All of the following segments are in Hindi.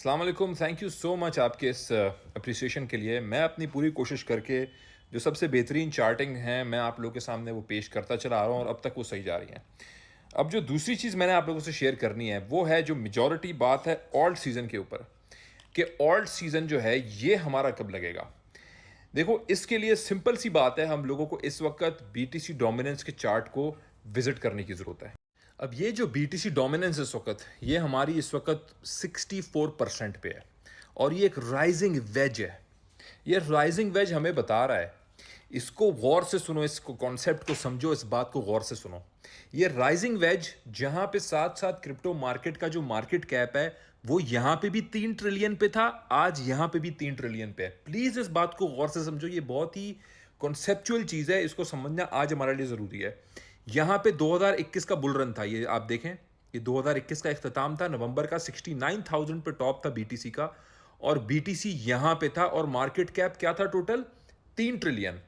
अस्सलाम वालेकुम। थैंक यू सो मच आपके इस अप्रिसिएशन के लिए। मैं अपनी पूरी कोशिश करके जो सबसे बेहतरीन चार्टिंग है मैं आप लोगों के सामने वो पेश करता चला आ रहा हूँ और अब तक वो सही जा रही हैं। अब जो दूसरी चीज़ मैंने आप लोगों से शेयर करनी है वो है जो मेजॉरिटी बात है ऑल्ट सीज़न के ऊपर, कि ऑल्ट सीज़न जो है ये हमारा कब लगेगा। देखो, इसके लिए सिंपल सी बात है, हम लोगों को इस वक्त बीटीसी डोमिनेंस के चार्ट को विजिट करने की ज़रूरत है। अब ये जो बीटीसी डोमिनेंस इस वक्त, ये हमारी इस वक्त 64% पे है और ये एक राइजिंग वेज है। ये राइजिंग वेज हमें बता रहा है, इसको गौर से सुनो, इसको कॉन्सेप्ट को समझो, इस बात को गौर से सुनो। ये राइजिंग वेज जहां पे साथ साथ क्रिप्टो मार्केट का जो मार्केट कैप है वो यहां पे भी 3 ट्रिलियन पे था, आज यहां पे भी 3 ट्रिलियन पे है। प्लीज इस बात को गौर से समझो, ये बहुत ही कॉन्सेप्चुअल चीज है, इसको समझना आज हमारे लिए जरूरी है। यहां पे 2021 का बुल रन था, ये आप देखें, ये 2021 का इख्तिताम था, नवंबर का 69,000 पे टॉप था बीटीसी का, और बीटीसी यहां पे था और मार्केट कैप क्या था टोटल, 3 ट्रिलियन।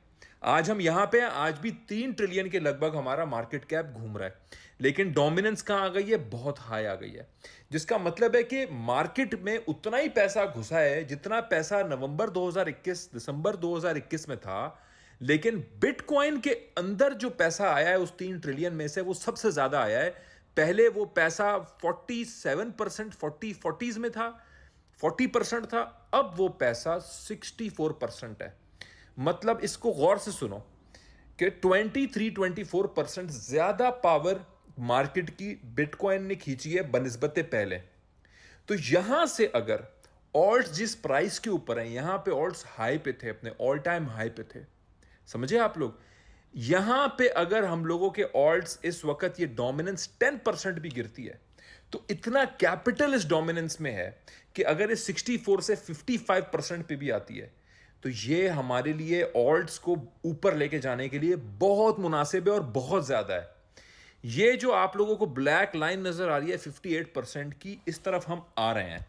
आज हम यहां पे हैं, आज भी 3 ट्रिलियन के लगभग हमारा मार्केट कैप घूम रहा है, लेकिन डोमिनेंस कहां आ गई है, बहुत हाई आ गई है। जिसका मतलब है कि मार्केट में उतना ही पैसा घुसा है जितना पैसा नवंबर 2021 दिसंबर 2021 में था, लेकिन बिटकॉइन के अंदर जो पैसा आया है उस 3 ट्रिलियन में से वो सबसे ज्यादा आया है। पहले वो पैसा 47% 40s में था, 40% था, अब वो पैसा 64% है। मतलब इसको गौर से सुनो कि 23-24% ज्यादा पावर मार्केट की बिटकॉइन ने खींची है बनिस्बत पहले। तो यहां से अगर ऑल्ट जिस प्राइस के ऊपर है, यहां पे ऑल्ट्स हाई पे थे, अपने ऑल टाइम हाई पे थे, समझे आप लोग। यहां पे अगर हम लोगों के ऑल्ट्स इस वक्त ये डोमिनेंस 10% भी गिरती है, तो इतना कैपिटल इस डोमिनेंस में है कि अगर ये 64 से 55% पे भी आती है तो ये हमारे लिए ऑल्ट्स को ऊपर लेके जाने के लिए बहुत मुनासिब है और बहुत ज्यादा है। ये जो आप लोगों को ब्लैक लाइन नजर आ रही है 58% की, इस तरफ हम आ रहे हैं।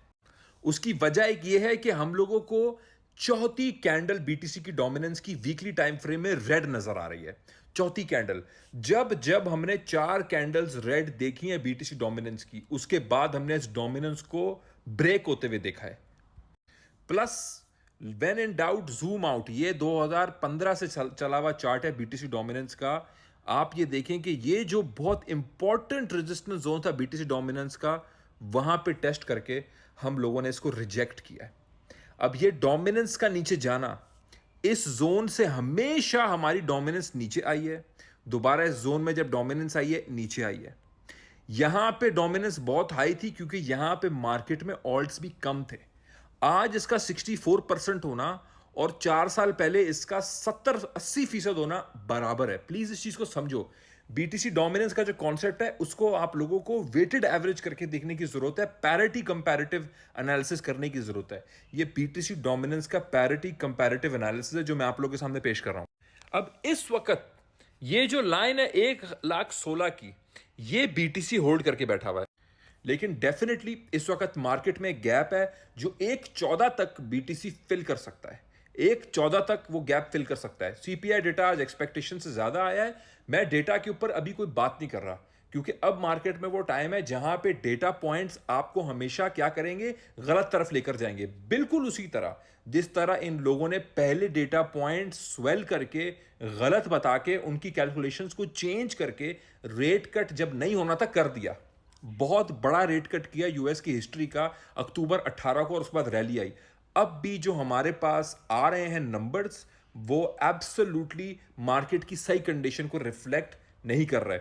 उसकी वजह एक ये है कि हम लोगों को चौथी कैंडल बीटीसी की डोमिनेंस की वीकली टाइम फ्रेम में रेड नजर आ रही है। चौथी कैंडल, जब जब हमने 4 कैंडल्स रेड देखी है बीटीसी डोमिनेंस की, उसके बाद हमने इस डोमिनेंस को ब्रेक होते हुए देखा है। Plus when in doubt zoom out, ये 2015 से चला हुआ चार्ट है बीटीसी डोमिनेंस का। आप ये देखें कि ये जो बहुत इंपॉर्टेंट रेजिस्टेंस जोन था बीटीसी डोमिनेंस का, वहां पे टेस्ट करके हम लोगों ने इसको रिजेक्ट किया है। अब ये डोमिनेंस का नीचे जाना, इस जोन से हमेशा हमारी डोमिनेंस नीचे आई है, दोबारा इस जोन में जब डोमिनेंस आई है नीचे आई है। यहां पे डोमिनेंस बहुत हाई थी क्योंकि यहां पे मार्केट में ऑल्ट्स भी कम थे। आज इसका 64% होना और 4 साल पहले इसका 70-80% होना बराबर है। प्लीज इस चीज को समझो। बीटीसी डोमिनेंस का जो कॉन्सेप्ट है उसको आप लोगों को वेटेड एवरेज करके देखने की जरूरत है, पैरिटी कंपैरेटिव एनालिसिस करने की जरूरत है। ये बीटीसी डोमिनेंस का पैरिटी कंपैरेटिव एनालिसिस है जो मैं आप लोगों के सामने पेश कर रहा हूं। अब इस वक्त ये जो लाइन है 1,16,000 की, ये बीटीसी होल्ड करके बैठा हुआ है, लेकिन डेफिनेटली इस वक्त मार्केट में गैप है जो 1,14 तक बीटीसी फिल कर सकता है। 1,14 तक वो गैप फिल कर सकता है। सीपीआई डेटा आज एक्सपेक्टेशन से ज्यादा आया है। मैं डेटा के ऊपर अभी कोई बात नहीं कर रहा क्योंकि अब मार्केट में वो टाइम है जहां पे डेटा पॉइंट्स आपको हमेशा क्या करेंगे, गलत तरफ लेकर जाएंगे। बिल्कुल उसी तरह जिस तरह इन लोगों ने पहले डेटा पॉइंट स्वेल करके गलत बता के उनकी कैलकुलेशंस को चेंज करके रेट कट जब नहीं होना था कर दिया। बहुत बड़ा रेट कट किया यूएस की हिस्ट्री का अक्टूबर 18 को, और उसके बाद रैली आई। अब भी जो हमारे पास आ रहे हैं नंबर्स, वो एब्सोल्युटली मार्केट की सही कंडीशन को रिफ्लेक्ट नहीं कर रहे।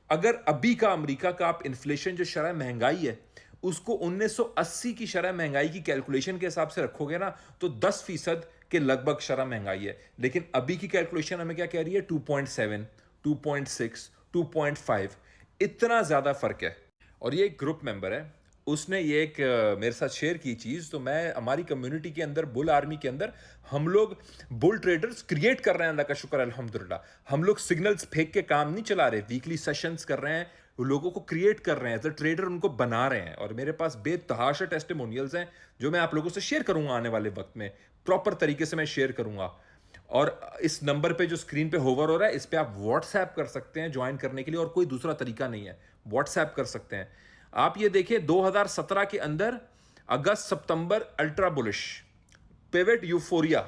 अगर अभी का अमेरिका का आप इन्फ्लेशन जो शरह महंगाई है उसको 1980 की शरह महंगाई की कैलकुलेशन के हिसाब से रखोगे ना, तो 10% के लगभग शरह महंगाई है। लेकिन अभी की कैलकुलेशन हमें क्या कह रही है, 2.7, 2.6, 2.5, इतना ज्यादा फर्क है। और ये एक ग्रुप मेंबर है, उसने ये एक मेरे साथ शेयर की चीज़, तो मैं हमारी कम्युनिटी के अंदर, बुल आर्मी के अंदर, हम लोग बुल ट्रेडर्स क्रिएट कर रहे हैं, अल्लाह का शुक्र अल्हम्दुलिल्लाह। हम लोग सिग्नल्स फेंक के काम नहीं चला रहे, वीकली सेशंस कर रहे हैं, लोगों को क्रिएट कर रहे हैं, एज अ ट्रेडर उनको बना रहे हैं। और मेरे पास बेतहाशा टेस्टिमोनियल्स हैं जो मैं आप लोगों से शेयर करूंगा आने वाले वक्त में, प्रॉपर तरीके से मैं शेयर करूंगा। और इस नंबर पे जो स्क्रीन पे होवर हो रहा है, इस पे आप व्हाट्सएप कर सकते हैं ज्वाइन करने के लिए, और कोई दूसरा तरीका नहीं है, व्हाट्सएप कर सकते हैं। आप ये देखिए 2017 के अंदर अगस्त सितंबर अल्ट्रा बुलिश, पिवट यूफोरिया।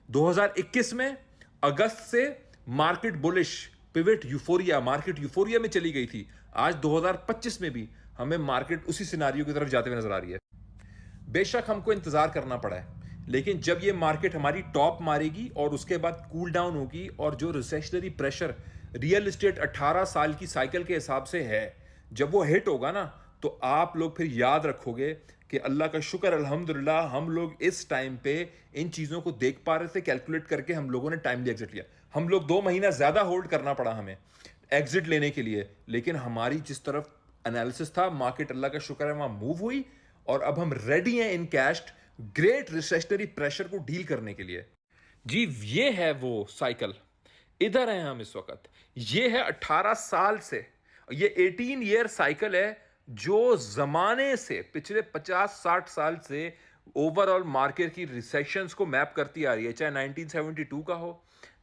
2021 में अगस्त से market bullish, pivot euphoria, market euphoria में चली गई थी। आज 2025 में भी हमें मार्केट उसी सिनारियो की तरफ जाते हुए नजर आ रही है। बेशक हमको इंतजार करना पड़ा है, लेकिन जब ये मार्केट हमारी टॉप मारेगी और उसके बाद कूल डाउन होगी और जो रिसेशनरी प्रेशर रियल एस्टेट 18 साल की साइकिल के हिसाब से है, जब वो हिट होगा ना, तो आप लोग फिर याद रखोगे कि अल्लाह का शुक्र अल्हम्दुलिल्लाह हम लोग इस टाइम पे इन चीज़ों को देख पा रहे थे, कैलकुलेट करके हम लोगों ने टाइमली एग्जिट लिया। हम लोग 2 महीना ज़्यादा होल्ड करना पड़ा हमें एग्जिट लेने के लिए, लेकिन हमारी जिस तरफ एनालिसिस था, मार्केट अल्लाह का शुक्र है वहां मूव हुई और अब हम रेडी हैं in cash great recessionary pressure को डील करने के लिए। जी, ये है वो साइकिल, इधर हैं हम इस वक्त। ये है 18 साल से, ये 18 ईयर साइकिल है जो जमाने से पिछले 50-60 साल से ओवरऑल मार्केट की रिसेशंस को मैप करती आ रही है। चाहे 1972 का हो,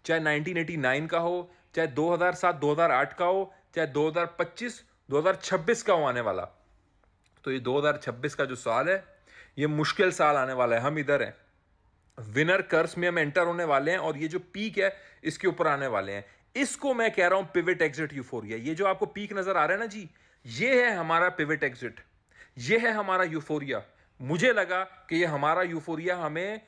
चाहे 1989 का हो, चाहे 2007-2008 का हो, चाहे 2025 2026 का हो आने वाला। तो ये 2026 का जो साल है, ये मुश्किल साल आने वाला है। हम इधर हैं, विनर कर्स में हम एंटर होने वाले हैं और ये जो पीक है इसके ऊपर आने वाले हैं। इसको मैं कह रहा हूं पिवट एग्जिट यूफोरिया। ये जो आपको पीक नजर आ रहा है ना जी, ये है हमारा पिवट एग्जिट, ये है हमारा यूफोरिया। मुझे लगा कि ये हमारा यूफोरिया हमें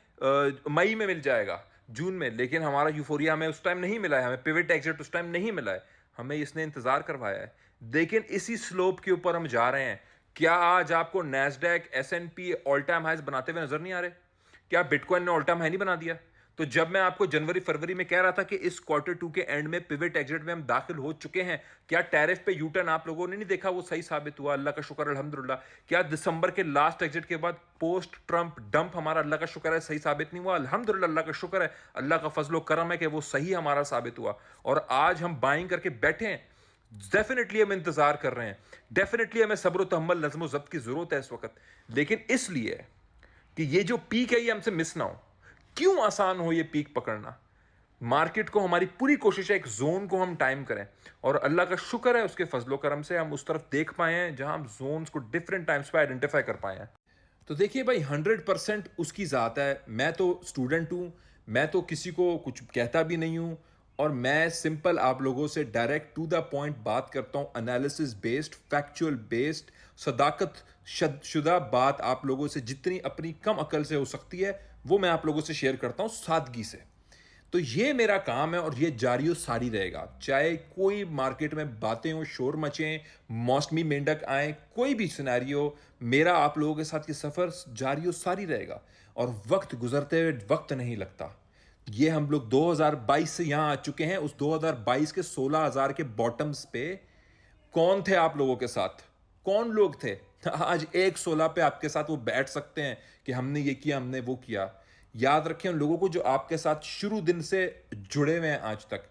मई में मिल जाएगा, जून में, लेकिन हमारा यूफोरिया हमें उस टाइम नहीं मिला है, हमें पिवट एग्जिट उस टाइम नहीं मिला है, हमें इसने इंतजार करवाया है। लेकिन इसी स्लोप के ऊपर हम जा रहे हैं। क्या आज आपको Nasdaq S&P all time highs बनाते हुए नजर नहीं आ रहे? क्या बिटकॉइन ने ऑल टाइम हाई नहीं बना दिया? तो जब मैं आपको जनवरी फरवरी में कह रहा था कि इस Q2 के एंड में पिवट एग्जिट में हम दाखिल हो चुके हैं, क्या टैरिफ पे यूटर्न आप लोगों ने नहीं देखा? वो सही साबित हुआ, अल्लाह का शुक्र अल्हम्दुलिल्लाह। क्या दिसंबर के लास्ट एग्जिट के बाद पोस्ट ट्रंप डंप हमारा अल्लाह का शुक्र है सही साबित नहीं हुआ? अल्हम्दुलिल्लाह, अल्लाह का शुक्र है, अल्लाह का फजलो करम है कि वो सही हमारा साबित हुआ और आज हम बाइंग करके बैठे हैं। डेफिनेटली हम इंतजार कर रहे हैं, डेफिनेटली हमें सब्र तहम्मुल नज़्म ज़ब्त की जरूरत है इस वक्त, लेकिन इसलिए कि ये जो पीक है ये हमसे मिस ना हो। क्यों आसान हो ये पीक पकड़ना? मार्केट को हमारी पूरी कोशिश है एक जोन को हम टाइम करें और अल्लाह का शुक्र है उसके फजलो करम से हम उस तरफ देख पाए हैं जहां हम जोन्स को डिफरेंट टाइम्स पे आइडेंटिफाई कर पाए हैं। तो देखिए भाई, 100% उसकी ज़ात है। मैं तो स्टूडेंट हूँ, मैं तो किसी को कुछ कहता भी नहीं हूँ और मैं सिंपल आप लोगों से डायरेक्ट टू द पॉइंट बात करता हूँ, एनालिसिस बेस्ड, फैक्चुअल बेस्ड, सदाकत शुदा बात आप लोगों से जितनी अपनी कम अकल से हो सकती है वो मैं आप लोगों से शेयर करता हूँ सादगी से। तो ये मेरा काम है और ये जारी सारी रहेगा, चाहे कोई मार्केट में बातें हो, शोर मचें, मौसमी मेंढक आए, कोई भी सिनेरियो, मेरा आप लोगों के साथ ये सफ़र जारी सारी रहेगा और वक्त गुजरते हुए वक्त नहीं लगता। ये हम लोग 2022 से यहाँ आ चुके हैं, उस 2022 के 16,000 के बॉटम्स पे कौन थे आप लोगों के साथ? कौन लोग थे? आज एक 16 पे आपके साथ वो बैठ सकते हैं कि हमने ये किया, हमने वो किया। याद रखें उन लोगों को जो आपके साथ शुरू दिन से जुड़े हुए हैं आज तक,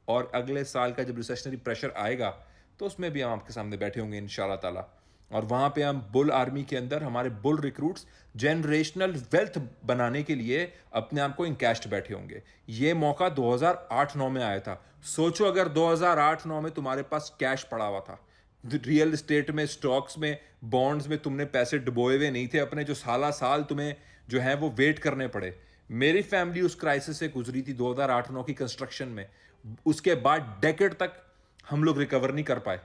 और अगले साल का जब रिसेशनरी प्रेशर आएगा तो उसमें भी हम आपके सामने बैठे होंगे इंशाल्लाह ताला। और वहाँ पे हम बुल आर्मी के अंदर हमारे बुल रिक्रूट्स जनरेशनल वेल्थ बनाने के लिए अपने आप को इनकैश्ड बैठे होंगे। ये मौका 2008-9 में आया था। सोचो अगर 2008-9 में तुम्हारे पास कैश पड़ा हुआ था, रियल एस्टेट में, स्टॉक्स में, बॉन्ड्स में तुमने पैसे डुबोए हुए नहीं थे अपने, जो साला साल तुम्हें जो है वो वेट करने पड़े। मेरी फैमिली उस क्राइसिस से गुजरी थी 2008-9 की कंस्ट्रक्शन में। उसके बाद डेकेड तक हम लोग रिकवर नहीं कर पाए।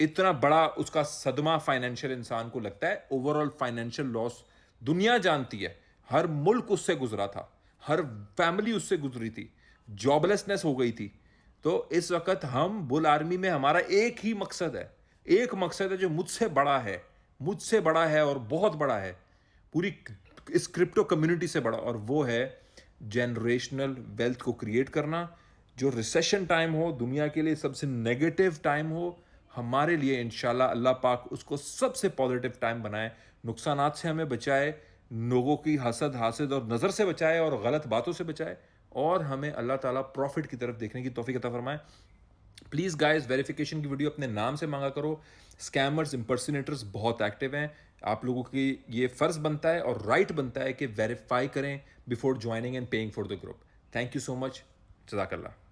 इतना बड़ा उसका सदमा फाइनेंशियल इंसान को लगता है, ओवरऑल फाइनेंशियल लॉस दुनिया जानती है। हर मुल्क उससे गुजरा था, हर फैमिली उससे गुजरी थी, जॉबलेसनेस हो गई थी। तो इस वक्त हम बुल आर्मी में हमारा एक ही मकसद है, एक मकसद है जो मुझसे बड़ा है और बहुत बड़ा है, पूरी इस क्रिप्टो कम्युनिटी से बड़ा, और वो है जनरेशनल वेल्थ को क्रिएट करना। जो रिसेशन टाइम हो, दुनिया के लिए सबसे नेगेटिव टाइम हो, हमारे लिए इंशाल्लाह अल्लाह पाक उसको सबसे पॉजिटिव टाइम बनाए, नुकसानात से हमें बचाए, लोगों की हसद हासद और नज़र से बचाए और गलत बातों से बचाए, और हमें अल्लाह ताला प्रॉफिट की तरफ देखने की तौफीक अता फरमाए। प्लीज़ गाइस, वेरिफिकेशन की वीडियो अपने नाम से मांगा करो। स्कैमर्स, इम्पर्सनेटर्स बहुत एक्टिव हैं। आप लोगों की ये फ़र्ज़ बनता है और राइट बनता है कि वेरीफाई करें before joining and paying for the group. Thank you so much, जज़ाकल्लाह।